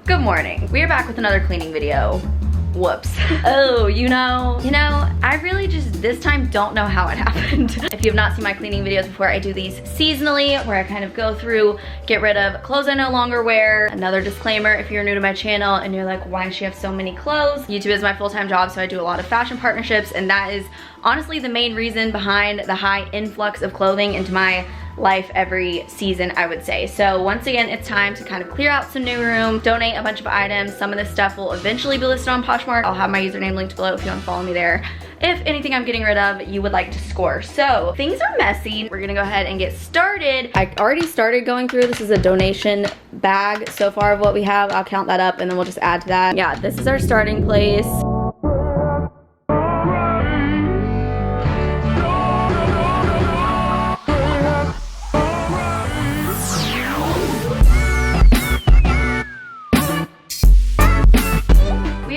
Good morning. We are back with another cleaning video. Whoops. Oh, you know, I really just this time don't know how it happened. If you have not seen my cleaning videos before, I do these seasonally where I kind of go through, get rid of clothes I no longer wear. Another disclaimer, if you're new to my channel and you're like, why does she have so many clothes? YouTube is my full-time job, so I do a lot of fashion partnerships, and that is honestly the main reason behind the high influx of clothing into my life every season, I would say. So once again, it's time to kind of clear out some new room, donate a bunch of items. Some of this stuff will eventually be listed on Poshmark. I'll have my username linked below if you want to follow me there. If anything I'm getting rid of you would like to score. So things are messy. We're gonna go ahead and get started. I already started going through. This is a donation bag so far of what we have. I'll count that up and then we'll just add to that. Yeah, this is our starting place.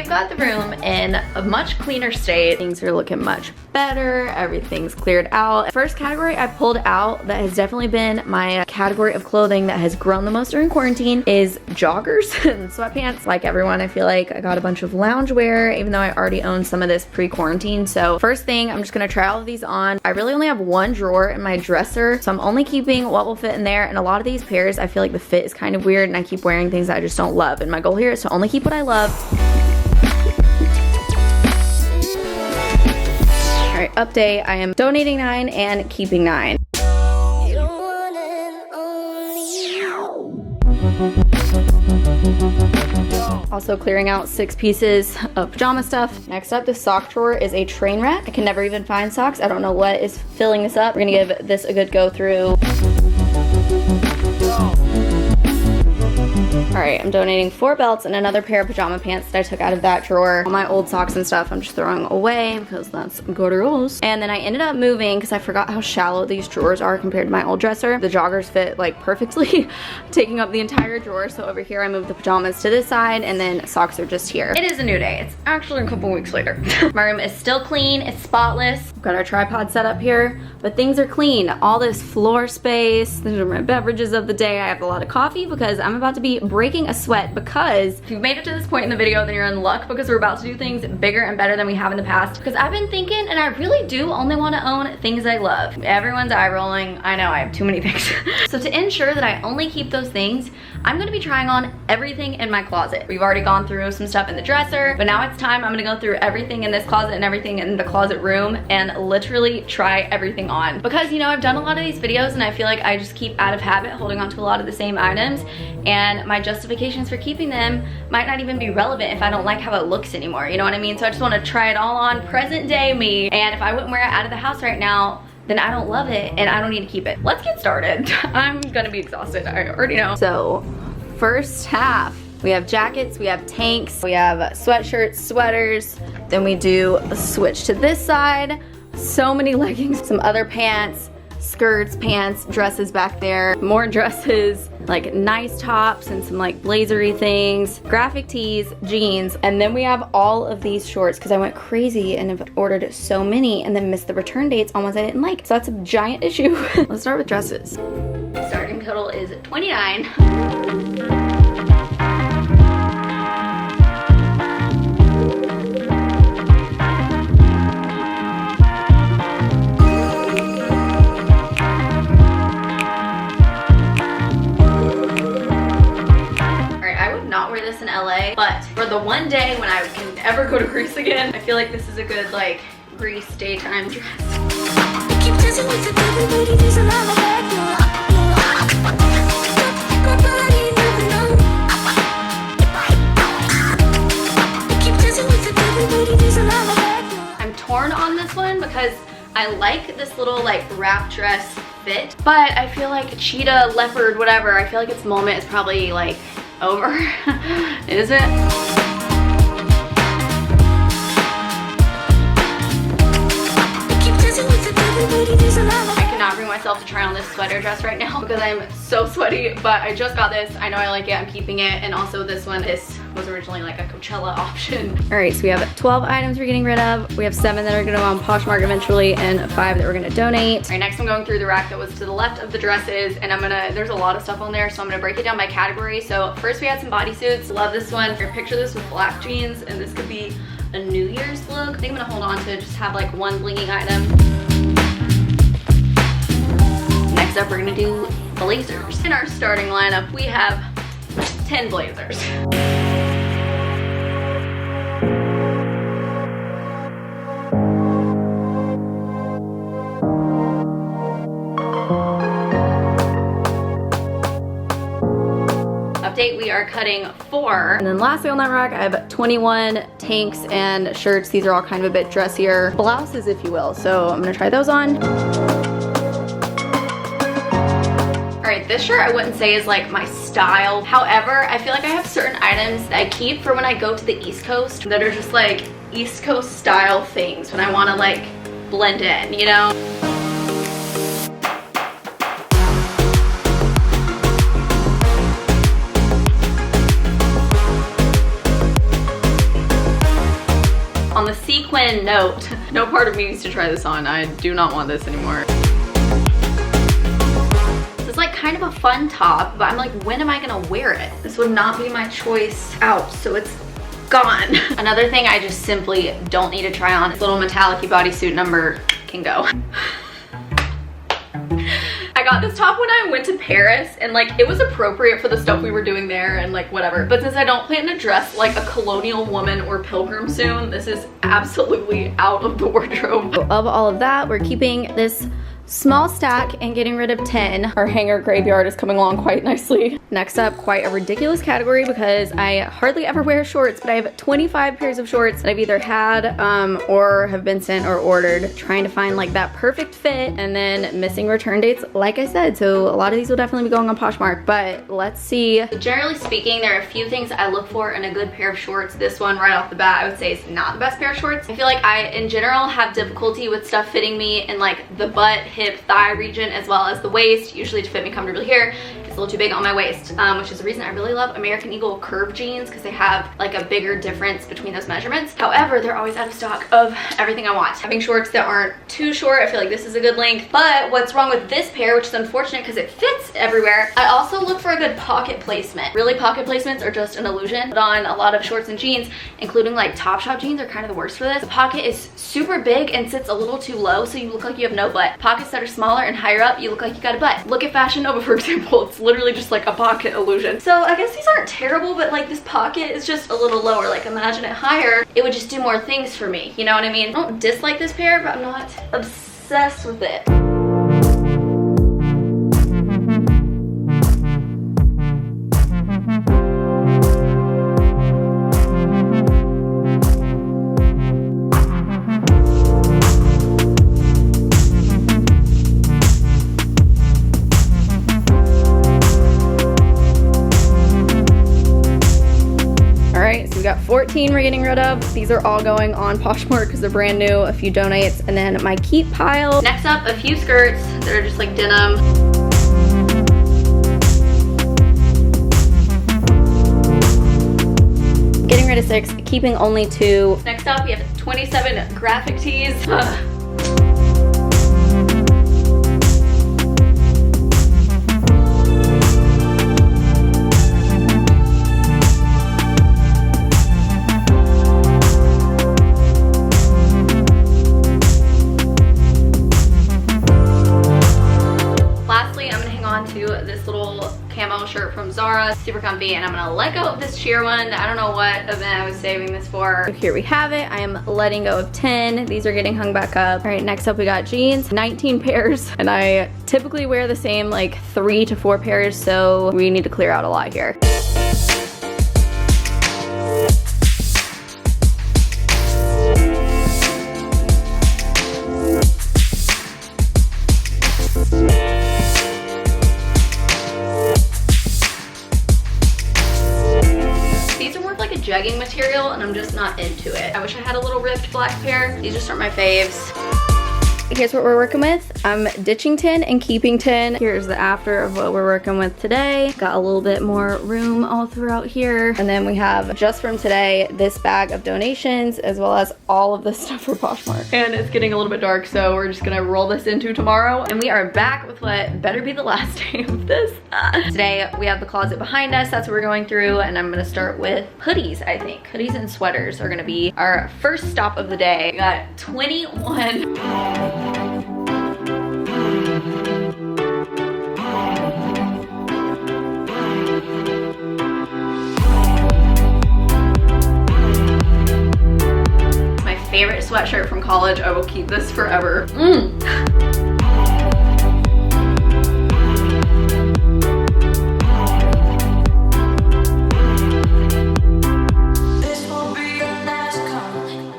Got the room in a much cleaner state. Things are looking much better. Everything's cleared out. First category I pulled out that has definitely been my category of clothing that has grown the most during quarantine is joggers and sweatpants. Like everyone, I feel like I got a bunch of loungewear, even though I already owned some of this pre-quarantine. So first thing, I'm just gonna try all of these on. I really only have one drawer in my dresser, so I'm only keeping what will fit in there. And a lot of these pairs, I feel like the fit is kind of weird and I keep wearing things that I just don't love. And my goal here is to only keep what I love. Alright, update. I am donating 9 and keeping 9. Also clearing out 6 pieces of pajama stuff. Next up, this sock drawer is a train wreck. I can never even find socks. I don't know what is filling this up. We're gonna give this a good go through. Alright, I'm donating 4 belts and another pair of pajama pants that I took out of that drawer. All my old socks and stuff I'm just throwing away because that's gross. And then I ended up moving because I forgot how shallow these drawers are compared to my old dresser. The joggers fit like perfectly, taking up the entire drawer. So over here I moved the pajamas to this side and then socks are just here. It is a new day. It's actually a couple weeks later. My room is still clean. It's spotless. We've got our tripod set up here, but things are clean. All this floor space. These are my beverages of the day. I have a lot of coffee because I'm about to be breaking a sweat, because if you've made it to this point in the video, then you're in luck because we're about to do things bigger and better than we have in the past. Because I've been thinking, and I really do only want to own things I love. Everyone's eye rolling. I know I have too many things. So to ensure that I only keep those things, I'm going to be trying on everything in my closet. We've already gone through some stuff in the dresser, but now it's time. I'm going to go through everything in this closet and everything in the closet room and literally try everything on. Because, you know, I've done a lot of these videos and I feel like I just keep out of habit holding on to a lot of the same items, and my justifications for keeping them might not even be relevant if I don't like how it looks anymore. You know what I mean? So I just want to try it all on present day me, and if I wouldn't wear it out of the house right now, then I don't love it and I don't need to keep it. Let's get started. I'm gonna be exhausted, I already know. So first half, we have jackets, we have tanks, we have sweatshirts, sweaters, then we do a switch to this side, so many leggings, some other pants, skirts, pants, dresses back there, more dresses, like nice tops and some like blazery things, graphic tees, jeans, and then we have all of these shorts because I went crazy and have ordered so many and then missed the return dates on ones I didn't like. So that's a giant issue. Let's start with dresses. Starting total is 29. In LA, but for the one day when I can ever go to Greece again, I feel like this is a good like Greece daytime dress. I'm torn on this one because I like this little like wrap dress fit, but I feel like cheetah, leopard, whatever, I feel like its moment is probably like over. Is it? I cannot bring myself to try on this sweater dress right now because I'm so sweaty, but I just got this. I know I like it, I'm keeping it. And also this one, this was originally like a Coachella option. All right, so we have 12 items we're getting rid of. We have 7 that are gonna go on Poshmark eventually and 5 that we're gonna donate. All right, next I'm going through the rack that was to the left of the dresses, and there's a lot of stuff on there, so I'm gonna break it down by category. So first we had some bodysuits. Love this one. Here, picture this with black jeans, and this could be a New Year's look. I think I'm gonna hold on to just have like one blinging item. Next up, we're gonna do blazers. In our starting lineup, we have 10 blazers. We are cutting 4. And then lastly on that rack, I have 21 tanks and shirts. These are all kind of a bit dressier blouses, if you will. So I'm gonna try those on. All right, this shirt I wouldn't say is like my style. However, I feel like I have certain items that I keep for when I go to the East Coast that are just like East Coast style things when I wanna like blend in, you know? On the sequin note, no part of me needs to try this on. I do not want this anymore. This is like kind of a fun top, but I'm like, when am I gonna wear it? This would not be my choice out, so it's gone. Another thing I just simply don't need to try on, this little metallic-y bodysuit number can go. I got this top when I went to Paris, and like it was appropriate for the stuff we were doing there and like whatever. But since I don't plan to dress like a colonial woman or pilgrim soon, this is absolutely out of the wardrobe. Of all of that, we're keeping this small stack and getting rid of 10. Our hanger graveyard is coming along quite nicely. Next up, quite a ridiculous category because I hardly ever wear shorts, but I have 25 pairs of shorts that I've either had or have been sent or ordered, trying to find like that perfect fit, and then missing return dates, like I said. So a lot of these will definitely be going on Poshmark, but let's see. Generally speaking, there are a few things I look for in a good pair of shorts. This one right off the bat, I would say is not the best pair of shorts. I feel like I, in general, have difficulty with stuff fitting me in like the butt, hip, thigh region, as well as the waist, usually to fit me comfortably here. It's a little too big on my waist, which is the reason I really love American Eagle curved jeans, because they have like a bigger difference between those measurements. However, they're always out of stock of everything I want. Having shorts that aren't too short, I feel like this is a good length. But what's wrong with this pair, which is unfortunate because it fits everywhere, I also look for a good pocket placement. Really, pocket placements are just an illusion. But on a lot of shorts and jeans, including like Topshop jeans, are kind of the worst for this. The pocket is super big and sits a little too low, so you look like you have no butt. Pockets that are smaller and higher up, you look like you got a butt. Look at Fashion Nova, for example. It's literally just like a pocket illusion. So I guess these aren't terrible, but like this pocket is just a little lower. Like imagine it higher, it would just do more things for me. You know what I mean? I don't dislike this pair, but I'm not obsessed with it. We got 14 we're getting rid of. These are all going on Poshmark because they're brand new, a few donates, and then my keep pile. Next up, a few skirts that are just like denim. Getting rid of 6, keeping only 2. Next up, we have 27 graphic tees. To this little camo shirt from Zara, super comfy, and I'm gonna let go of this sheer one. I don't know what event I was saving this for. So here we have it. I am letting go of 10. These are getting hung back up. All right, next up we got jeans, 19 pairs, and I typically wear the same like 3 to 4 pairs, so we need to clear out a lot here. Jegging material, and I'm just not into it. I wish I had a little ripped black pair. These just aren't my faves. here's what we're working with. I'm ditching 10 and keeping 10. Here's the after of what we're working with today. Got a little bit more room all throughout here. And then we have, just from today, this bag of donations, as well as all of this stuff for Poshmark. And it's getting a little bit dark, so we're just gonna roll this into tomorrow. And we are back with what better be the last day of this. Today, we have the closet behind us. That's what we're going through. And I'm gonna start with hoodies, I think. Hoodies and sweaters are gonna be our first stop of the day. We got 21. My favorite sweatshirt from college. I will keep this forever.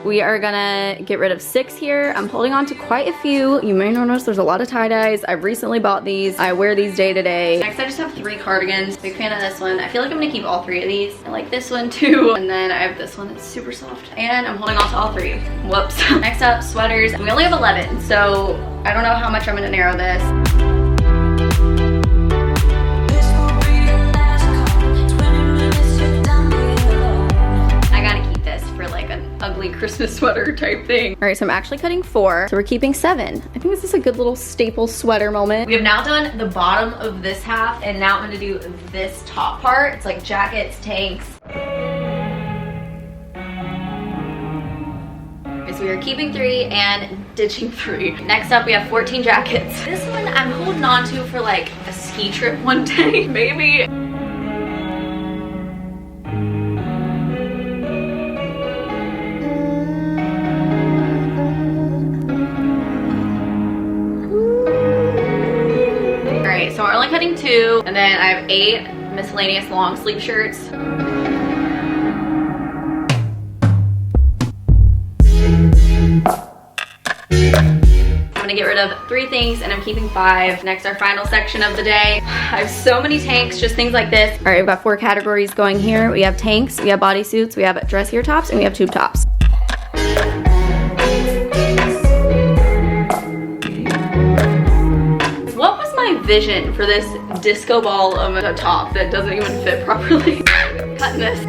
We are gonna get rid of 6 here. I'm holding on to quite a few. You may notice there's a lot of tie-dyes. I've recently bought these. I wear these day to day. Next, I just have 3 cardigans. Big fan of this one. I feel like I'm gonna keep all 3 of these. I like this one too. And then I have this one that's super soft. And I'm holding on to all 3. Whoops. Next up, sweaters. We only have 11, so I don't know how much I'm gonna narrow this. Ugly Christmas sweater type thing. All right, so I'm actually cutting 4, so we're keeping 7. I think this is a good little staple sweater moment. We have now done the bottom of this half, and now I'm gonna do this top part. It's like jackets, tanks. Okay, so we are keeping 3 and ditching 3. Next up, we have 14 jackets. This one I'm holding on to for like a ski trip one day, maybe. So we're only cutting 2, and then I have 8 miscellaneous long sleeve shirts. I'm gonna get rid of 3 things, and I'm keeping 5. Next, our final section of the day. I have so many tanks, just things like this. All right, we've got 4 categories going here. We have tanks, we have bodysuits, we have dressier tops, and we have tube tops. Vision for this disco ball of a top that doesn't even fit properly. Cutting this.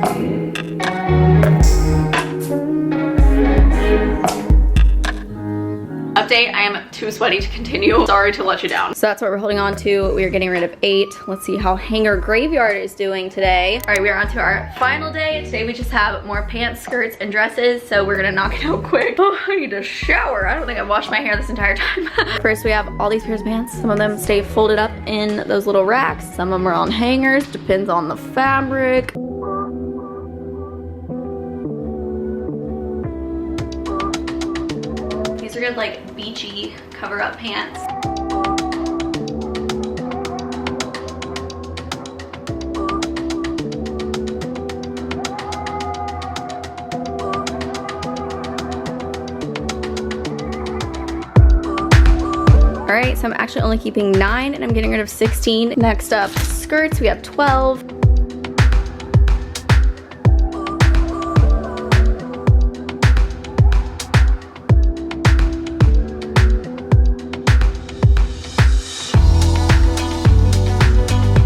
Update, I am too sweaty to continue. Sorry to let you down. So that's what we're holding on to. We are getting rid of 8. Let's see how hanger graveyard is doing today. All right, we are on to our final day. Today we just have more pants, skirts, and dresses, so we're gonna knock it out quick. Oh, I need to shower. I don't think I've washed my hair this entire time. First, we have all these pairs of pants. Some of them stay folded up in those little racks. Some of them are on hangers, depends on the fabric. These are good, like, beachy cover-up pants. All right, so I'm actually only keeping 9, and I'm getting rid of 16. Next up, skirts, we have 12.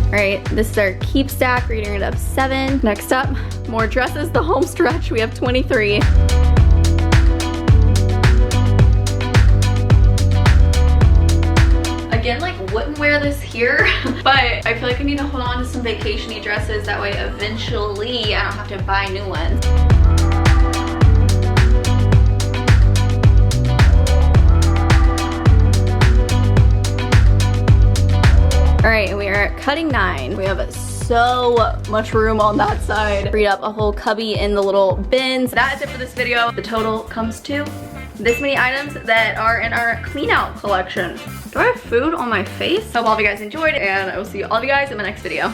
All right, this is our keep stack. We're getting rid of 7. Next up, more dresses, the home stretch. We have 23. Again, like, wouldn't wear this here, but I feel like I need to hold on to some vacation-y dresses. That way, eventually, I don't have to buy new ones. All right, and we are cutting 9. We have so much room on that side. Freed up a whole cubby in the little bins. That is it for this video. The total comes to this many items that are in our clean out collection. Do I have food on my face? Hope all of you guys enjoyed, and I will see all of you guys in my next video.